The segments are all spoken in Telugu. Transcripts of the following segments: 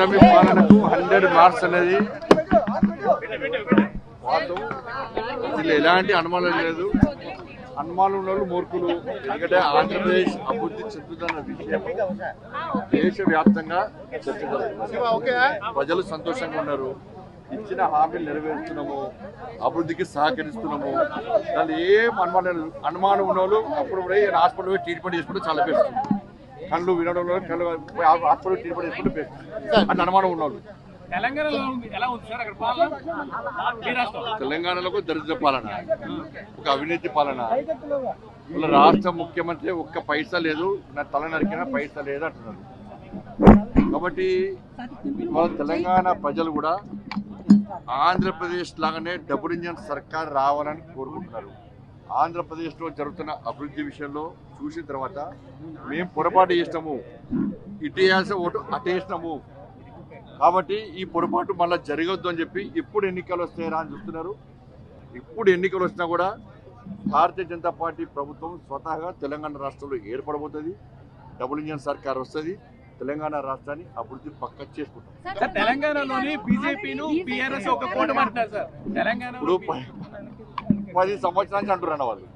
కూటమి పాలనకు 100 మార్క్స్ అనేది అసలు ఎలాంటి అనుమానం లేదు. అనుమానం ఉన్న వాళ్ళు మూర్ఖులు. ఎందుకంటే ఆంధ్రప్రదేశ్ అభివృద్ధి చెందుతున్న విషయం దేశవ్యాప్తంగా చర్చ జరుగుతుంది. ప్రజలు సంతోషంగా ఉన్నారు. ఇచ్చిన హామీలు నెరవేరుస్తున్నాము, అభివృద్ధికి సహకరిస్తున్నాము. దాన్ని ఏం అనుమానం ఉన్న వాళ్ళు అప్పుడు హాస్పిటల్ పోయి ట్రీట్మెంట్ చేసుకుంటే చాలా బెస్ట్. కళ్ళు వినడం కళ్ళు హాస్పిటల్ ట్రీట్మెంట్ చేసుకుంటే బెస్ట్ అని అనుమానం ఉన్నవాళ్ళు. తెలంగాణలో దరిద్ర పాలన, ఒక అవినీతి పాలన. వాళ్ళ రాష్ట్ర ముఖ్యమంత్రి ఒక్క పైసా లేదు, నా తల నరికినా పైసా లేదు అంటున్నారు. కాబట్టి వాళ్ళ తెలంగాణ ప్రజలు కూడా ఆంధ్రప్రదేశ్ లాగానే డబుల్ ఇంజన్ సర్కార్ రావాలని కోరుకుంటున్నారు. ఆంధ్రప్రదేశ్లో జరుగుతున్న అభివృద్ధి విషయంలో చూసిన తర్వాత మేము పొరపాటు చేసినాము, ఇటు వేయాల్సిన ఓటు అటు వేసినాము. కాబట్టి ఈ పొరపాటు మళ్ళీ జరగొద్దు అని చెప్పి ఇప్పుడు ఎన్నికలు వస్తాయరా అని చూస్తున్నారు. ఇప్పుడు ఎన్నికలు వచ్చినా కూడా భారతీయ జనతా పార్టీ ప్రభుత్వం స్వతహాగా తెలంగాణ రాష్ట్రంలో ఏర్పడబోతుంది. డబుల్ ఇంజన్ సర్కార్ వస్తుంది. తెలంగాణ రాష్ట్రాన్ని అభివృద్ధి పక్క చేసుకుంటాం. తెలంగాణలోని బీజేపీను బీఆర్ఎస్ ఒక కూటమి అంటున్నారు సార్. తెలంగాణ ఇప్పుడు 10 సంవత్సరాల నుంచి అంటున్నారు వాళ్ళు.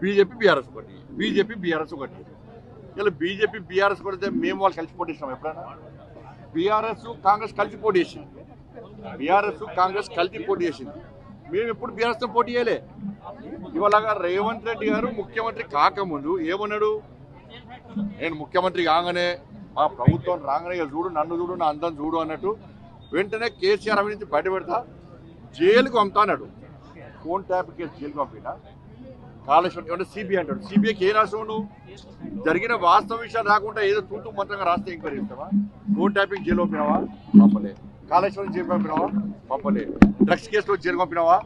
బీజేపీ బీఆర్ఎస్ ఒకటి, బీజేపీ బీఆర్ఎస్ ఒకటి. ఇలా బీజేపీ బీఆర్ఎస్ కొడితే మేము వాళ్ళు కలిసి పోటీ చేసినాం ఎప్పుడైనా? బీఆర్ఎస్ కాంగ్రెస్ కలిసి పోటీ చేసింది. బీఆర్ఎస్ కాంగ్రెస్ కలిసి పోటీ చేసింది. మేము ఎప్పుడు బీఆర్ఎస్తో పోటీ చేయలే. ఇవాళ రేవంత్ రెడ్డి గారు ముఖ్యమంత్రి కాకముందు ఏమన్నాడు? నేను ముఖ్యమంత్రి కాగానే మా ప్రభుత్వం రాగానే చూడు, నన్ను చూడు, నా అందం చూడు అన్నట్టు వెంటనే కేసీఆర్ అవినీతి బయట పెడతా జైలుకు పంపుతా అన్నాడు. ఫోన్ ట్యాప్ కేసు జైలుకు పంపినా. కాళేశ్వరం ఏమంటే సిబిఐ అంటాడు. సిబిఐకి ఏ రాష్ట్రం? జరిగిన వాస్తవ విషయాలు రాకుండా ఏదో తూతూ మంత్రంగా రాస్తే ఎంక్వైరీ చేస్తావా? ఫోన్ ట్యాపింగ్ జైలు పంపినావా? పంపలే. కాళేశ్వరం జైలు పంపినావా? పంపలే. డ్రగ్స్ కేసులో జైలు పంపినావా?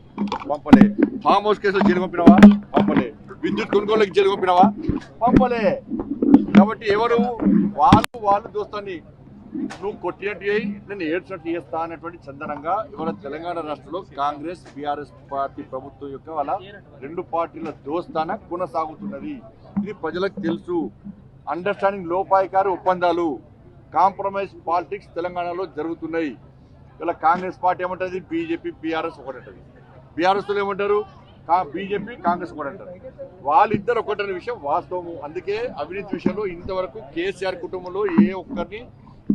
పంపలే. ఫామ్ హౌస్ కేసులో జైలు పంపినావా? పంపలే. విద్యుత్ కొనుగోలుకి జైలు పంపినావా? పంపలే. కాబట్టి ఎవరు వాళ్ళు దోస్తాన్ని నువ్వు కొట్టినట్టు అయ్యి నేను ఏడ్చినట్టు చేస్తా అన్నటువంటి చందనంగా ఇవాళ తెలంగాణ రాష్ట్రంలో కాంగ్రెస్ బీఆర్ఎస్ పార్టీ ప్రభుత్వం యొక్క వాళ్ళ 2 పార్టీల దోస్తాన కొనసాగుతున్నది. ఇది ప్రజలకు తెలుసు. అండర్స్టాండింగ్ లోపాయికారి ఒప్పందాలు, కాంప్రమైజ్ పాలిటిక్స్ తెలంగాణలో జరుగుతున్నాయి. ఇలా కాంగ్రెస్ పార్టీ ఏమంటుంది? బీజేపీ బీఆర్ఎస్ ఒకటంటది. బీఆర్ఎస్లో ఏమంటారు? బీజేపీ కాంగ్రెస్ కూడా అంటారు. వాళ్ళిద్దరు ఒకటనే విషయం వాస్తవము. అందుకే అవినీతి విషయంలో ఇంతవరకు కేసీఆర్ కుటుంబంలో ఏ ఒక్కరిని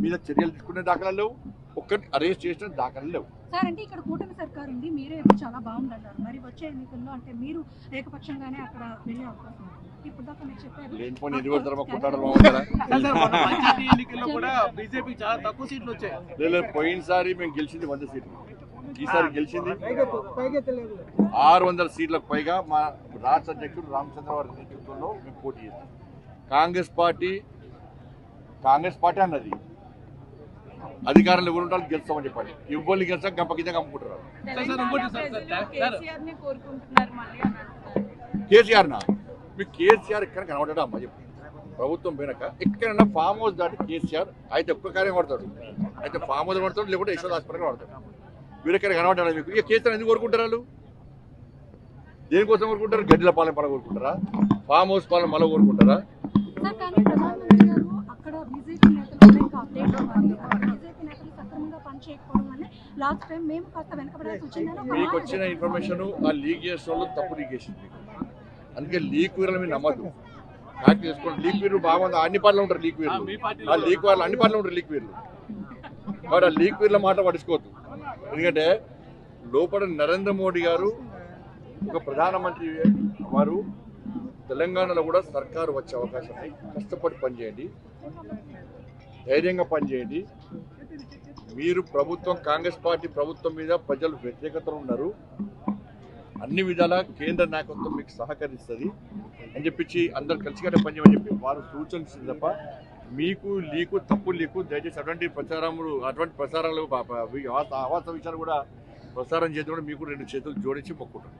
మీద చర్యలు తీసుకునే దాఖలాలు లేవు, ఒక్కరిని అరెస్ట్ చేసిన దాఖలాలు లేవు. సార్ అంటే ఇక్కడ కూటమి సర్కార్ ఉంది, మీరే చాలా బాగుందంటారు. మరి వచ్చే ఎన్నికల్లో అంటే మీరు ఏకపక్షంగానే అక్కడ వెళ్ళే అవకాశం ఉంది. ఇప్పుడు దాకా మీరు చెప్పారు లేనిపోయిన ఎన్నికలు కూడా బీజేపీ చాలా తక్కువ సీట్లు వచ్చాయి. లేదు, పోయినసారి మేము గెలిచింది 100 సీట్లు, ఈసారి గెలిచింది 600 సీట్లకు పైగా. మా రాష్ట్ర అధ్యక్షుడు రామచంద్రవారి నేతృత్వంలో మేము పోటీ చేస్తాం. కాంగ్రెస్ పార్టీ అన్నది అధికారంలో ఎవరు ఉంటారు గెలుస్తామని చెప్పండి. ఇవ్వాలి గెలిచా గంప కింద కమ్ముకుంటారు. కేసీఆర్ మీకు కేసీఆర్ ఎక్కడ కనబడ్డా అమ్మ చెప్పు. ప్రభుత్వం పోయినాక ఎక్కడైనా ఫామ్ హౌస్ దాటి కేసీఆర్ అయితే ఒక్క కార్యం పడతాడు. అయితే ఫామ్ హౌస్ పడతాడు, లేకుంటే యశోద హాస్పిటల్ పడతాడు. వీరెక్కడ కనబడ్డా మీకు? ఇక కేసీఆర్ ఎందుకు కోరుకుంటారు? వాళ్ళు దేనికోసం కోరుకుంటారు? గడ్డిల పాలన పల కోరుకుంటారా? ఫామ్ హౌస్ పాలన మళ్ళీ కోరుకుంటారా? మీకు వచ్చిన ఇన్ఫర్మేషన్ ఆ లీక్ చేసిన వాళ్ళు తప్పు లీక్ చేసింది. అందుకే లీక్ వీర్ల మీద నమ్మద్దు. హ్యాక్ చేసుకోండి. లీక్ వీర్లు బాగుంది, అన్ని పార్టీలో ఉంటారు లీక్ వీర్లు. ఆ లీక్ వాళ్ళు అన్ని పార్టీలో ఉంటారు లీక్ వీర్లు. కాబట్టి ఆ లీక్ వీర్ల మాట పట్టించుకోవద్దు. ఎందుకంటే లోపల నరేంద్ర మోడీ గారు ఒక ప్రధానమంత్రి వారు తెలంగాణలో కూడా సర్కారు వచ్చే అవకాశం ఉంది. కష్టపడి పనిచేయండి, ధైర్యంగా పనిచేయండి. మీరు ప్రభుత్వం కాంగ్రెస్ పార్టీ ప్రభుత్వం మీద ప్రజలు వ్యతిరేకతలు ఉన్నారు. అన్ని విధాలా కేంద్ర నాయకత్వం మీకు సహకరిస్తుంది అని చెప్పించి అందరు కలిసికట్టే పనిచేయమని చెప్పి వారు సూచనలు తప్ప మీకు లీకు తప్పు లీకు దయచేసి అటువంటి ప్రసారాలు అవాస్తవ విషయాలు కూడా ప్రసారం చేయడం కూడా మీకు 2 చేతులు జోడించి మొక్కుంటాం.